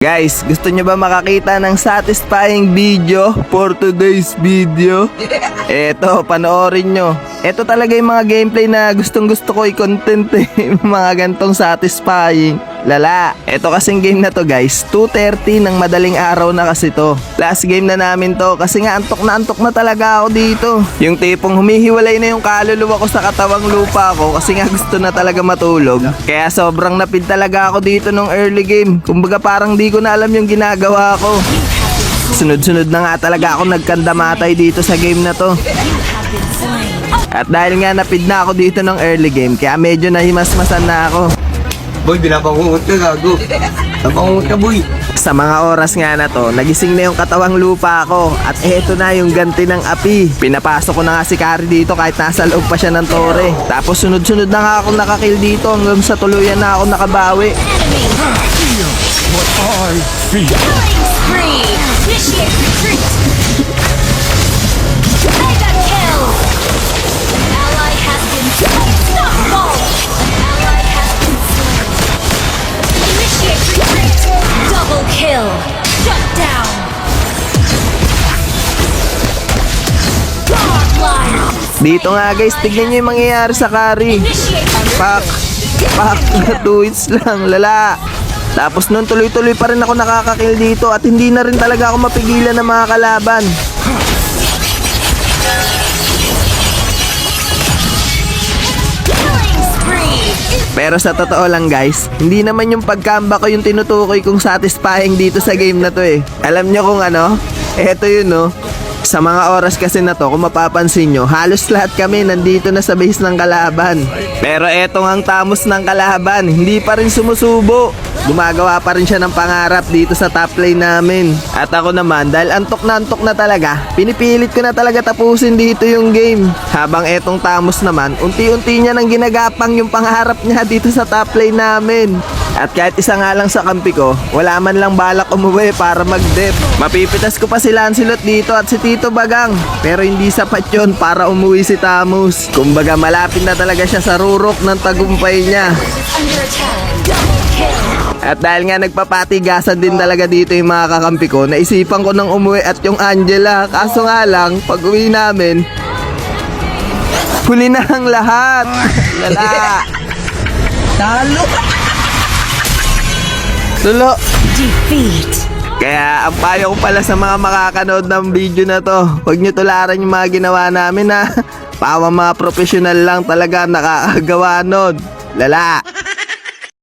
Guys, gusto nyo ba makakita ng satisfying video for today's video? Eto, panoorin nyo. Eto talaga yung mga gameplay na gustong gusto ko i-content eh. Mga gantong satisfying. Lala, eto kasing game na to guys, 2:30 ng madaling araw na kasi to. Last game na namin to kasi nga antok na talaga ako dito. Yung tipong humihiwalay na yung kaluluwa ko sa katawang lupa ko kasi nga gusto na talaga matulog. Kaya sobrang napid talaga ako dito nung early game. Kumbaga parang di ko na alam yung ginagawa ko. Sunod-sunod na nga talaga ako nagkandamatay dito sa game na to. At dahil nga napid na ako dito ng early game, kaya medyo nahimasmasan na ako. Boy, binapangungot ka, gago. Napangungot ka, boy. Sa mga oras nga na to, nagising na yung katawang lupa ko. At eto na yung ganti ng api. Pinapasok ko na nga si Kari dito kahit nasa loob pa siya ng tore. Tapos sunod-sunod na nga ako nakakill dito hanggang sa tuluyan na ako nakabawi. Killing spree! Initiate retreat! Mega kill! An ally has been unstoppable! An ally has been slain. Initiate retreat! Double kill! Shut down! Godlike! Dito nga guys, tignan nyo yung mangyayari sa Kari. Initiate Pak! Pak! 2 hits lang, lala. Tapos nun tuloy-tuloy pa rin ako nakakakill dito at hindi na rin talaga ako mapigilan ng mga kalaban. killing spree! Pero sa totoo lang guys, hindi naman yung pagkamba ko yung tinutukoy kong satisfying dito sa game na to eh. Alam nyo kung ano? Eto yun no. Sa mga oras kasi na to, kung mapapansin nyo, halos lahat kami nandito na sa base ng kalaban. Pero etong ang tamos ng kalaban, hindi pa rin sumusubo. Gumagawa pa rin siya ng pangarap dito sa top lane namin. At ako naman, dahil antok na talaga, pinipilit ko na talaga tapusin dito yung game. Habang etong tamos naman, unti-unti niya nang ginagapang yung pangarap niya dito sa top lane namin. At kahit isa nga lang sa kampi ko, wala man lang balak umuwi para mag-dep. Mapipitas ko pa si Lancelot dito at si Tito Bagang. Pero hindi sapat yun para umuwi si Tamus. Kumbaga malapit na talaga siya sa rurok ng tagumpay niya. Under attack! Double kill! At dahil nga nagpapatigasan din talaga dito yung mga kakampi ko, naisipan ko nang umuwi at yung Angela. Kaso nga lang, pag uwi namin, huli na ang lahat. Lala. Talo! Tulo. Defeat! Kaya ang payo ko pala sa mga makakanood ng video na to, huwag nyo tularan yung mga ginawa namin ha. Pawa mga professional lang talaga nakakagawa nun. Lala.